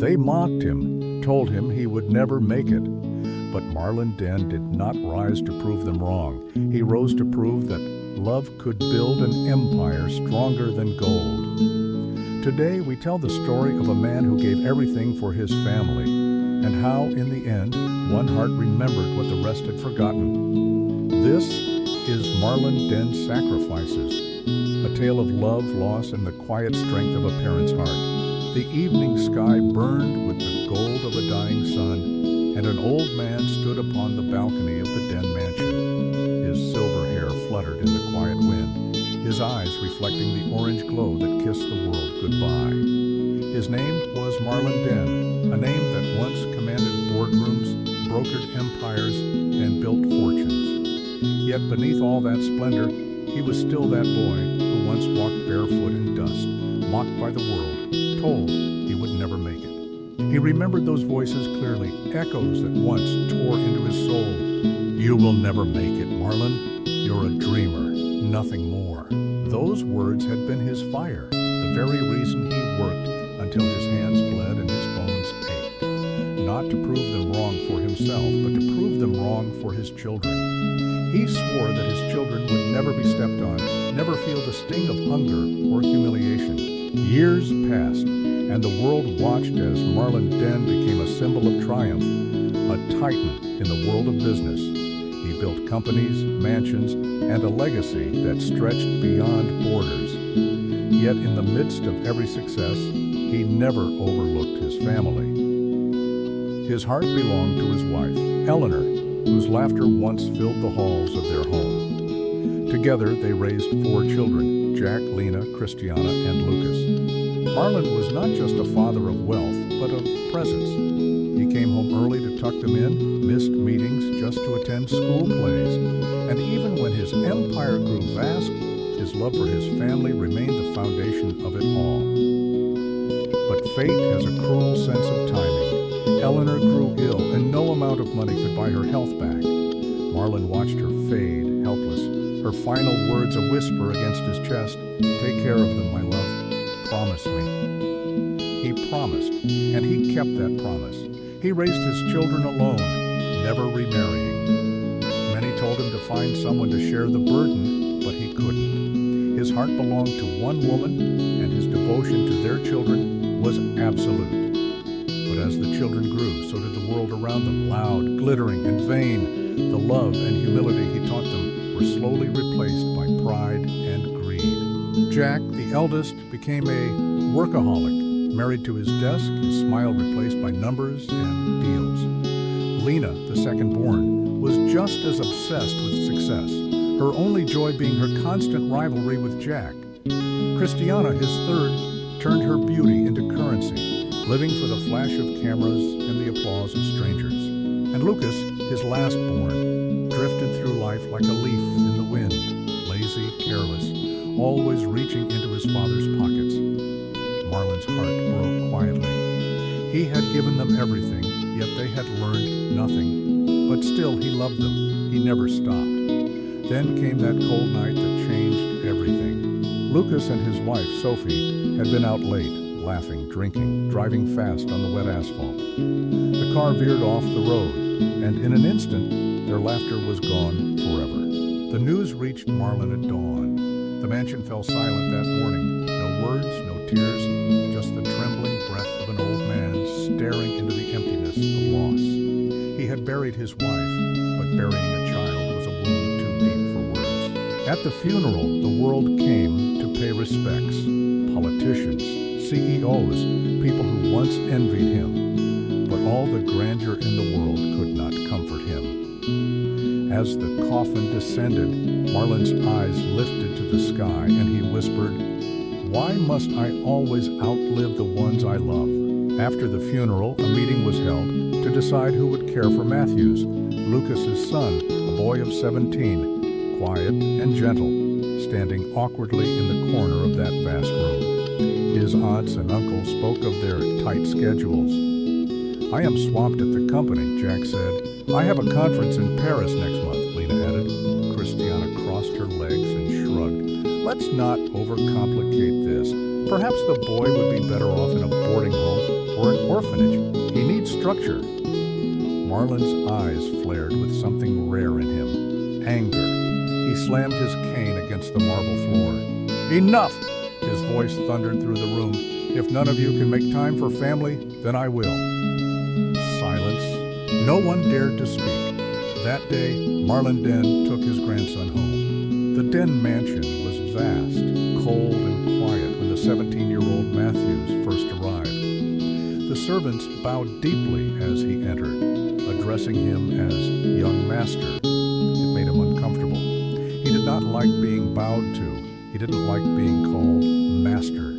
They mocked him, told him he would never make it. But Marlon Den did not rise to prove them wrong. He rose to prove that love could build an empire stronger than gold. Today we tell the story of a man who gave everything for his family, and how, in the end, one heart remembered what the rest had forgotten. This is Marlon Den's Sacrifices, a tale of love, loss, and the quiet strength of a parent's heart. The evening sky burned with the gold of a dying sun, and an old man stood upon the balcony of the Den mansion. His silver hair fluttered in the quiet wind, his eyes reflecting the orange glow that kissed the world goodbye. His name was Marlon Den, a name that once commanded boardrooms, brokered empires, and built fortunes. Yet beneath all that splendor, he was still that boy who once walked barefoot in dust, mocked by the world, told he would never make it. He remembered those voices clearly, echoes that once tore into his soul. "You will never make it, Marlon. You're a dreamer, nothing more." Those words had been his fire, the very reason he worked until his hands bled and his bones ached. Not to prove them wrong for himself, but to prove them wrong for his children. He swore that his children would never be stepped on, never feel the sting of hunger or humiliation. Years passed, and the world watched as Marlon Den became a symbol of triumph, a titan in the world of business. He built companies, mansions, and a legacy that stretched beyond borders. Yet in the midst of every success, he never overlooked his family. His heart belonged to his wife, Eleanor, whose laughter once filled the halls of their home. Together they raised 4 children, Jack, Lena, Christiana, and Lucas. Marlon was not just a father of wealth, but of presence. He came home early to tuck them in, missed meetings just to attend school plays, and even when his empire grew vast, his love for his family remained the foundation of it all. But fate has a cruel sense of timing. Eleanor grew ill, and no amount of money could buy her health back. Marlon watched her fade, helpless, her final words a whisper against his chest. "Take care of them, my love. Promise me." He promised, and he kept that promise. He raised his children alone, never remarrying. Many told him to find someone to share the burden, but he couldn't. His heart belonged to one woman, and his devotion to their children was absolute. But as the children grew, so did the world around them, loud, glittering, and vain. The love and humility he taught them were slowly replaced by pride and greed. Jack, the eldest, became a workaholic, married to his desk, his smile replaced by numbers and deals. Lena, the second-born, was just as obsessed with success, her only joy being her constant rivalry with Jack. Christiana, his third, turned her beauty into currency, living for the flash of cameras and the applause of strangers. And Lucas, his last-born, drifted through life like a leaf in the wind, lazy, careless, always reaching into his father's pockets. Marlon's heart broke quietly. He had given them everything, yet they had learned nothing. But still he loved them. He never stopped. Then came that cold night that changed everything. Lucas and his wife, Sophie, had been out late, laughing, drinking, driving fast on the wet asphalt. The car veered off the road, and in an instant, their laughter was gone forever. The news reached Marlon at dawn. The mansion fell silent that morning. No words, no tears, just the trembling breath of an old man staring into the emptiness of loss. He had buried his wife, but burying a child was a wound too deep for words. At the funeral, the world came to pay respects. Politicians, CEOs, people who once envied him. But all the grandeur in the world could not comfort him. As the coffin descended, Marlon's eyes lifted to the sky, and he whispered, "Why must I always outlive the ones I love?" After the funeral, a meeting was held to decide who would care for Matthews, Lucas's son, a boy of 17, quiet and gentle, standing awkwardly in the corner of that vast room. His aunts and uncles spoke of their tight schedules. "I am swamped at the company," Jack said. "I have a conference in Paris next month," Lena added. Christiana crossed her legs and shrugged. "Let's not overcomplicate this. Perhaps the boy would be better off in a boarding home. or an orphanage. He needs structure." Marlon's eyes flared with something rare in him, anger. He slammed his cane against the marble floor. "Enough!" His voice thundered through the room. "If none of you can make time for family, then I will." Silence. No one dared to speak. That day, Marlon Den took his grandson home. The Den mansion was vast, cold, and quiet when the 17-year-old Matthews first arrived. The servants bowed deeply as he entered, addressing him as young master. It made him uncomfortable. He did not like being bowed to. He didn't like being called master.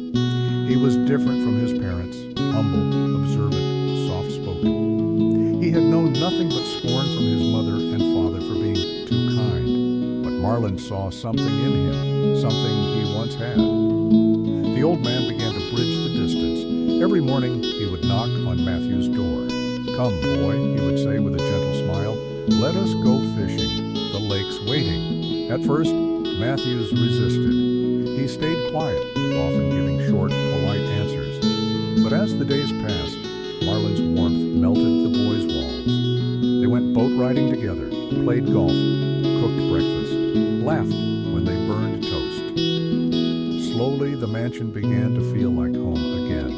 He was different from his parents, humble, observant, soft-spoken. He had known nothing but scorn from his mother and father for being too kind. But Marlon saw something in him, something he once had. The old man began to bridge the distance. Every morning he would knock on Matthew's door. "Come, boy," he would say with a gentle smile. "Let us go fishing. The lake's waiting." At first, Matthews resisted. He stayed quiet, often giving short, polite answers. But as the days passed, Marlon's warmth melted the boys' walls. They went boat riding together, played golf, cooked breakfast, laughed when they burned toast. Slowly, the mansion began to feel like home again.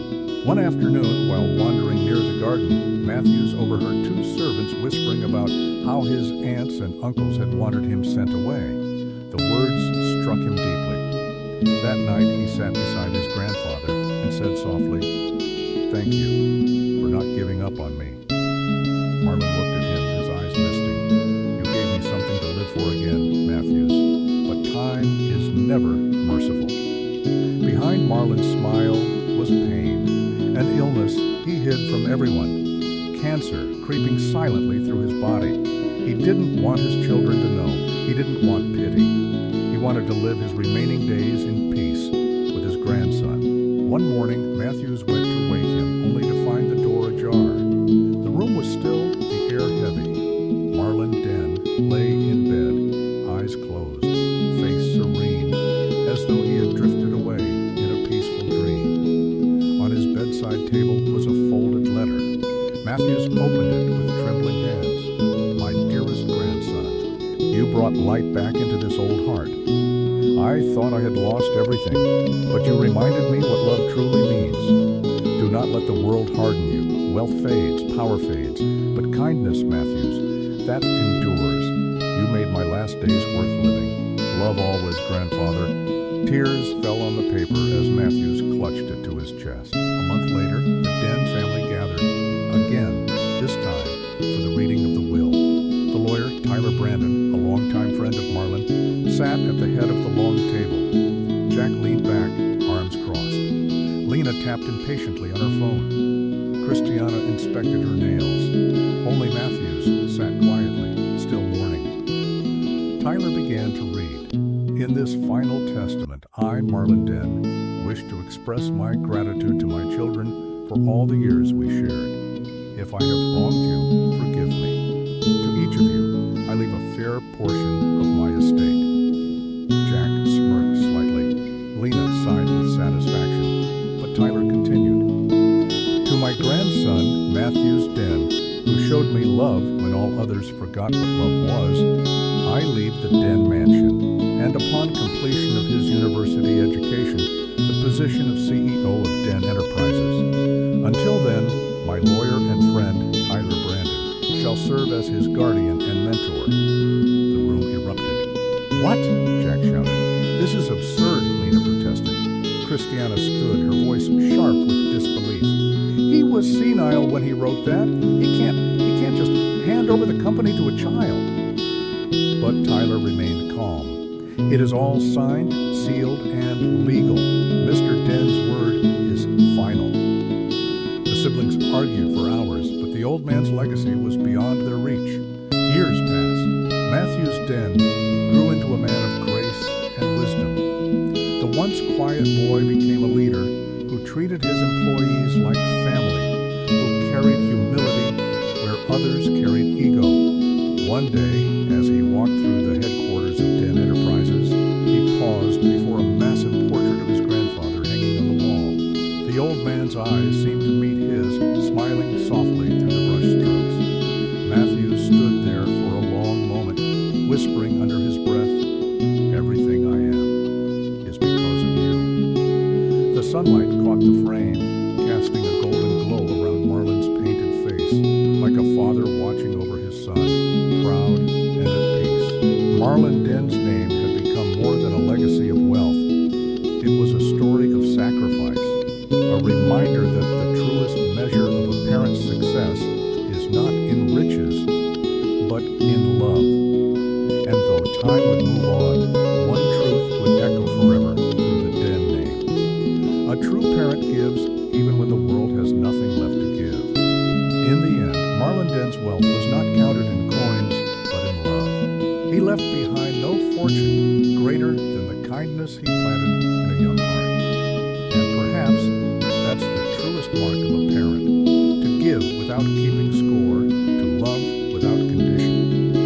One afternoon, while wandering near the garden, Matthews overheard two servants whispering about how his aunts and uncles had wanted him sent away. The words struck him deeply. That night, he sat beside his grandfather and said softly, "Thank you for not giving up on me." Marlon looked at him, his eyes misting. "You gave me something to live for again, Matthews, but time is never merciful." Behind Marlon's smile was pain, an illness he hid from everyone. Cancer creeping silently through his body. He didn't want his children to know. He didn't want pity. He wanted to live his remaining days in peace with his grandson. One morning, Matthews went to wake him, only to find the door ajar. The room was still, the air heavy. Marlon Den lay in bed, eyes closed, face serene, as though he had drifted away in a peaceful dream. On his bedside table was a folded letter. Matthews opened it with trembling hands. "My dearest grandson, you brought light back into this old heart. I thought I had lost everything, but you reminded me what love truly means. Do not let the world harden you. Wealth fades, power fades, but kindness, Matthews, that endures. You made my last days worth living. Love always, grandfather." Tears fell on the paper as Matthews clutched it to his chest. A month later, the Den family gathered again, this time for the reading of the will. The lawyer, Tyler Brandon, a longtime friend of Marlon, sat at the head of the long table. Jack leaned back, arms crossed. Lena tapped impatiently on her phone. Christiana inspected her nails. Only Matthews sat quietly, still mourning. Tyler began to read. "In this final testament, I, Marlon Den, wish to express my gratitude to my children for all the years we shared. If I have wronged you, forgive me. To each of you, I leave a fair portion of my estate." Jack smirked slightly. Lena sighed with satisfaction, but Tyler continued. "To my grandson, Matthews Den, who showed me love when all others forgot what love was, I leave the Den mansion, and upon completion of his university education, the position of CEO of Den Enterprises. Until then, my lawyer and friend, Tyler Brandon, shall serve as his guardian and mentor." The room erupted. "What?" Jack shouted. "This is absurd," Lena protested. Christiana stood, her voice sharp with disbelief. "He was senile when he wrote that. He can't just hand over the company to a child." But Tyler remained calm. "It is all signed, sealed, and legal. Mr. Den's word is final." The siblings argued for hours, but the old man's legacy was beyond their reach. Years passed. Matthews Den grew into a man of grace and wisdom. The once quiet boy became a leader who treated his employees like family, who carried humility where others carried ego. One day, as he walked through the headquarters of Den Enterprises, he paused before a massive portrait of his grandfather hanging on the wall. The old man's eyes seemed to meet his Den's wealth was not counted in coins, but in love. He left behind no fortune greater than the kindness he planted in a young heart. And perhaps that's the truest mark of a parent, to give without keeping score, to love without condition.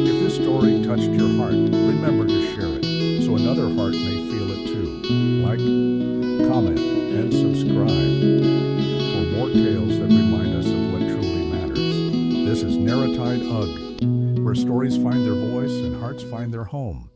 If this story touched your heart, remember to share it, so another heart may feel it too. Like, comment, and subscribe for more tales that remind us of what truly matters. This is Narratide UGG, where stories find their voice and hearts find their home.